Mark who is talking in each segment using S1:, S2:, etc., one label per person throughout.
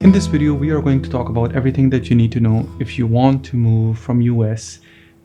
S1: In this video, we are going to talk about everything that you need to know if you want to move from US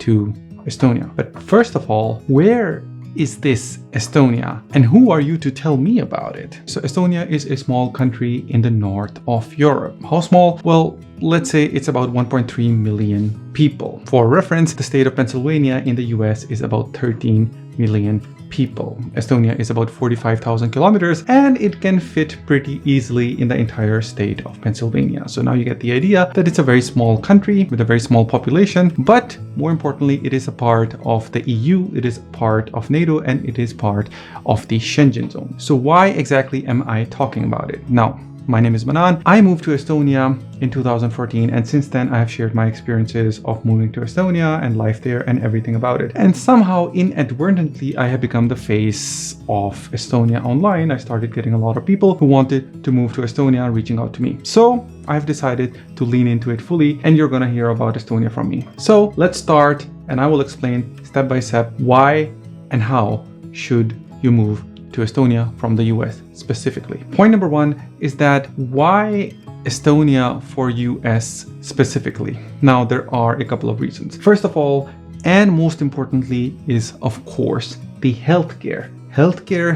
S1: to Estonia. But first of all, where is this Estonia and who are you to tell me about it? So Estonia is a small country in the north of Europe. How small? Well, let's say it's about 1.3 million people. For reference, the state of Pennsylvania in the US is about 13 million people. Estonia is about 45,000 kilometers and it can fit pretty easily in the entire state of Pennsylvania. So now you get the idea that it's a very small country with a very small population, but more importantly, it is a part of the EU, it is part of NATO, and it is part of the Schengen zone. So why exactly am I talking about it? Now, my name is Manan. I moved to Estonia in 2014, and since then I have shared my experiences of moving to Estonia and life there and everything about it. And somehow inadvertently I have become the face of Estonia online. I started getting a lot of people who wanted to move to Estonia reaching out to me. So I've decided to lean into it fully, and you're gonna hear about Estonia from me. So let's start, and I will explain step by step why and how should you move to Estonia from the US specifically. Point number one is that why Estonia for US specifically? Now, there are a couple of reasons. First of all, and most importantly, is of course the healthcare. Healthcare,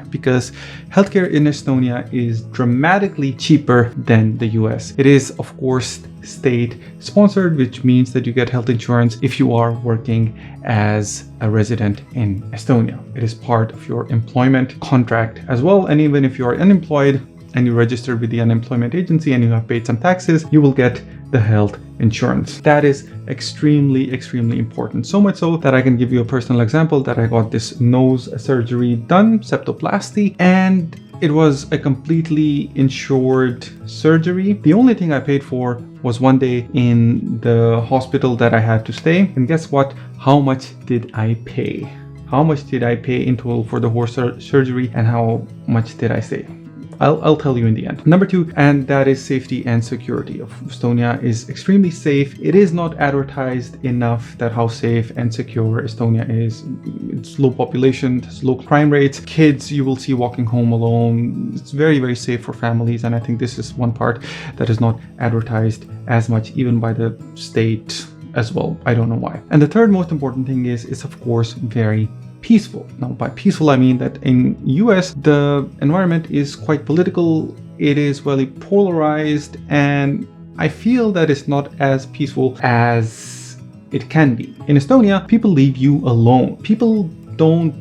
S1: because healthcare in Estonia is dramatically cheaper than the US. It is, of course, state sponsored, which means that you get health insurance if you are working as a resident in Estonia. It is part of your employment contract as well. And even if you are unemployed and you registered with the unemployment agency and you have paid some taxes, you will get the health insurance. That is extremely important. So much so that I can give you a personal example that I got this nose surgery done, septoplasty, and it was a completely insured surgery. The only thing I paid for was one day in the hospital that I had to stay. And guess what? How much did I pay? How much did I pay in total for the whole surgery, and how much did I stay? I'll tell you in the end. Number two, and that is safety and security. Estonia is extremely safe. It is not advertised enough that how safe and secure Estonia is. It's low population, it's low crime rates. Kids you will see walking home alone. It's very safe for families, and I think this is one part that is not advertised as much even by the state as well. I don't know why. And the third most important thing is it's of course very peaceful. Now, by peaceful, I mean that in US, the environment is quite political. It is very polarized, and I feel that it's not as peaceful as it can be. In Estonia, people leave you alone. People don't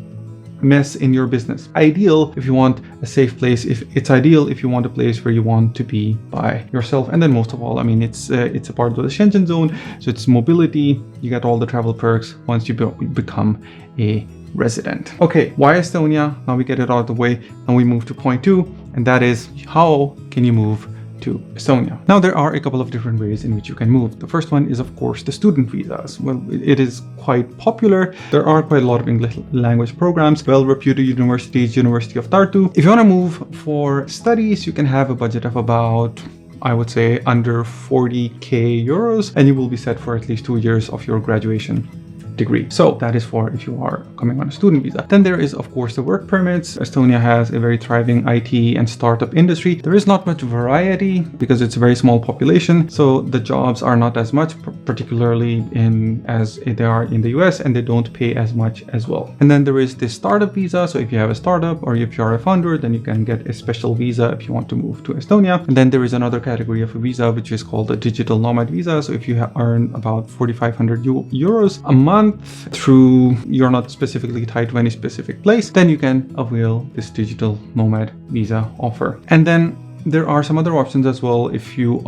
S1: mess in your business. Ideal if you want a safe place. If it's ideal if you want a place where you want to be by yourself. And then most of all, I mean, it's a part of the Schengen zone, so it's mobility. You get all the travel perks once you become a resident. Okay, why Estonia? Now we get it out of the way and we move to point two, and that is how can you move to Estonia? Now there are a couple of different ways in which you can move. The first one is of course the student visas. Well, it is quite popular. There are quite a lot of English language programs, well-reputed universities, University of Tartu. If you want to move for studies, you can have a budget of about, I would say, under 40k euros, and you will be set for at least 2 years of your graduation degree. So that is for if you are coming on a student visa. Then there is of course the work permits. Estonia has a very thriving IT and startup industry. There is not much variety because it's a very small population, so the jobs are not as much, particularly as they are in the US, and they don't pay as much as well. And then there is the startup visa. So if you have a startup or if you're a founder, then you can get a special visa if you want to move to Estonia. And then there is another category of a visa which is called a digital nomad visa. So if you earn about 4,500 euros a month through, you're not specifically tied to any specific place, then you can avail this digital nomad visa offer. And then there are some other options as well if you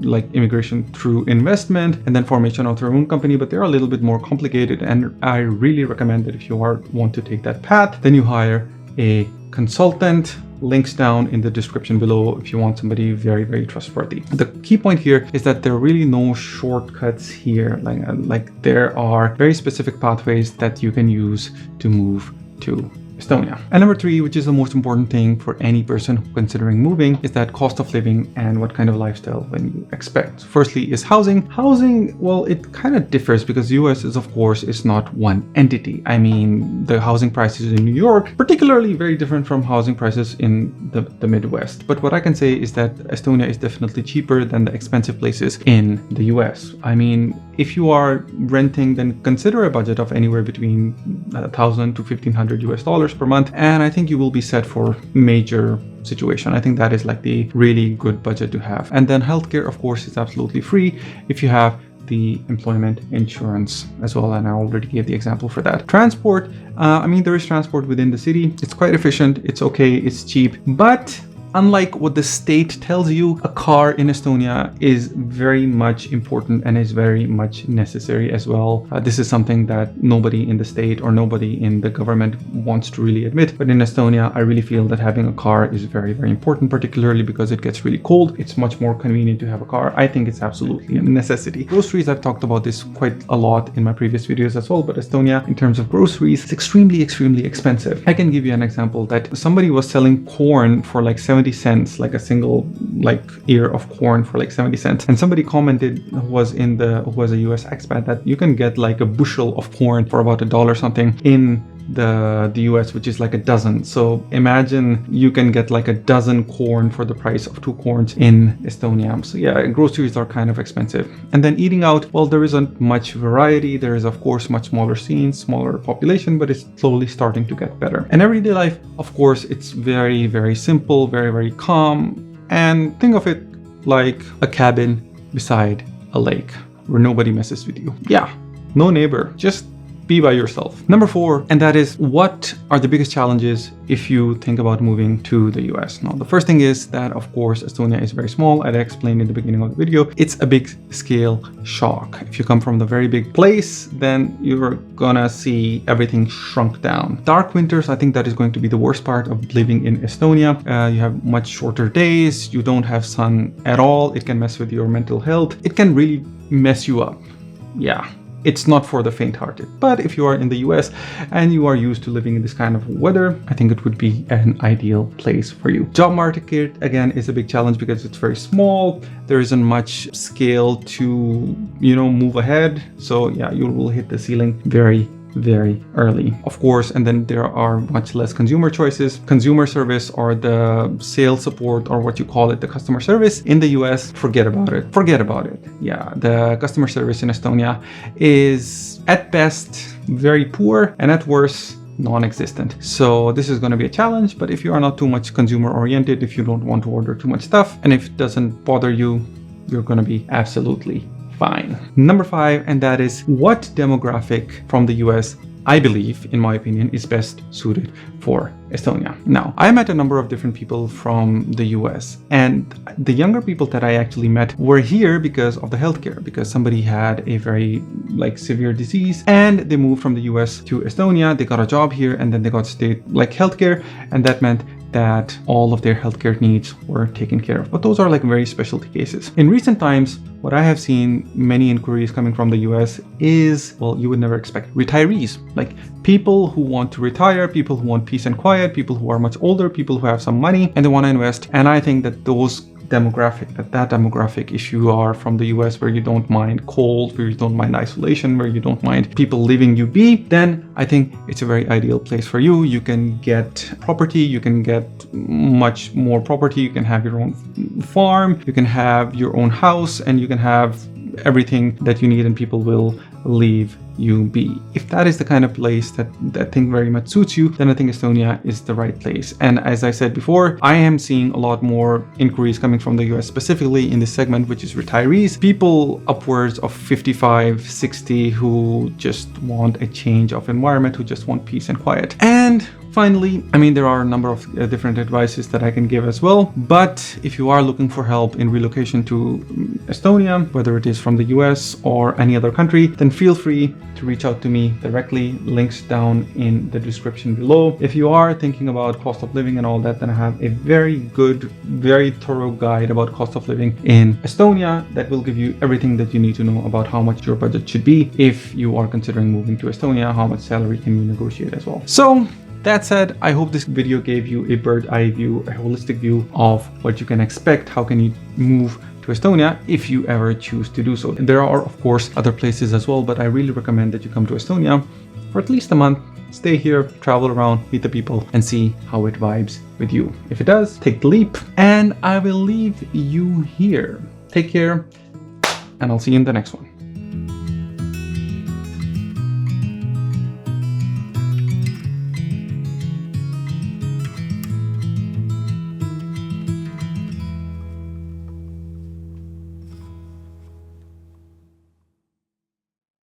S1: like immigration through investment and then formation of your own company, but they're a little bit more complicated, and I really recommend that if you want to take that path, then you hire a consultant. Links down in the description below if you want somebody very trustworthy. The key point here is that there are really no shortcuts here. Like there are very specific pathways that you can use to move to Estonia. And number three, which is the most important thing for any person considering moving, is that cost of living and what kind of lifestyle when you expect. Firstly is housing. Housing, well, it kind of differs because the US is, of course, is not one entity. I mean, the housing prices in New York, particularly very different from housing prices in the Midwest. But what I can say is that Estonia is definitely cheaper than the expensive places in the US. I mean, if you are renting, then consider a budget of anywhere between $1,000 to $1,500 per month, and I think you will be set for major situation. I think that is like the really good budget to have. And then healthcare, of course, is absolutely free if you have the employment insurance as well, and I already gave the example for that. Transport, I mean, there is transport within the city. It's quite efficient, it's okay, it's cheap, but unlike what the state tells you, a car in Estonia is very much important and is very much necessary as well. This is something that nobody in the state or nobody in the government wants to really admit. But in Estonia, I really feel that having a car is very, very important, particularly because it gets really cold. It's much more convenient to have a car. I think it's absolutely a necessity. Groceries, I've talked about this quite a lot in my previous videos as well, but Estonia, in terms of groceries, it's extremely, extremely expensive. I can give you an example that somebody was selling corn for like 70 cents, like a single like ear of corn for like 70 cents. And somebody commented who was a US expat that you can get like a bushel of corn for about $1 something in the US, which is like a dozen. So imagine you can get like a dozen corn for the price of 2 corns in Estonia. So yeah, groceries are kind of expensive. And then eating out, well, there isn't much variety. There is, of course, much smaller scenes, smaller population, but it's slowly starting to get better. And everyday life, of course, it's very, very simple, very, very calm. And think of it like a cabin beside a lake where nobody messes with you. Yeah, no neighbor, just be by yourself. Number 4, and that is, what are the biggest challenges if you think about moving to the US? Now, the first thing is that, of course, Estonia is very small. As I explained in the beginning of the video, it's a big scale shock. If you come from the very big place, then you're gonna see everything shrunk down. Dark winters, I think that is going to be the worst part of living in Estonia. You have much shorter days. You don't have sun at all. It can mess with your mental health. It can really mess you up. Yeah. It's not for the faint-hearted, but if you are in the US and you are used to living in this kind of weather, I think it would be an ideal place for you. Job market, again, is a big challenge because it's very small. There isn't much scale to, move ahead. So yeah, you will hit the ceiling very, very early, of course. And then there are much less consumer choices. Consumer service or the sales support, or what you call it, the customer service in the US, forget about it. Forget about it. Yeah, the customer service in Estonia is at best very poor and at worst non-existent. So this is going to be a challenge, but if you are not too much consumer oriented, if you don't want to order too much stuff, and if it doesn't bother you, you're going to be absolutely fine. Number 5, and that is, what demographic from the US, I believe, in my opinion, is best suited for Estonia. Now, I met a number of different people from the US, and the younger people that I actually met were here because of the healthcare, because somebody had a very severe disease and they moved from the US to Estonia. They got a job here and then they got state healthcare, and that meant that all of their healthcare needs were taken care of. But those are very specialty cases. In recent times, what I have seen many inquiries coming from the US is, well, you would never expect, retirees, like people who want to retire, people who want peace and quiet, people who are much older, people who have some money and they want to invest. And I think that that demographic, if you are from the US, where you don't mind cold, where you don't mind isolation, where you don't mind people leaving you be, then I think it's a very ideal place for you. You can get property, you can get much more property, you can have your own farm, you can have your own house, and you can have everything that you need, and people will leave you be. If that is the kind of place that I think very much suits you, then I think Estonia is the right place. And as I said before, I am seeing a lot more inquiries coming from the US, specifically in this segment, which is retirees, people upwards of 55, 60, who just want a change of environment, who just want peace and quiet. And finally, I mean, there are a number of different advices that I can give as well. But if you are looking for help in relocation to Estonia, whether it is from the US or any other country, then feel free to reach out to me directly. Links down in the description below. If you are thinking about cost of living and all that, then I have a very good, very thorough guide about cost of living in Estonia that will give you everything that you need to know about how much your budget should be if you are considering moving to Estonia, how much salary can you negotiate as well. So That said, I hope this video gave you a bird's eye view, a holistic view of what you can expect. How can you move to Estonia if you ever choose to do so. And there are, of course, other places as well, but I really recommend that you come to Estonia for at least a month, stay here, travel around, meet the people, and see how it vibes with you. If it does, take the leap, and I will leave you here. Take care, and I'll see you in the next one.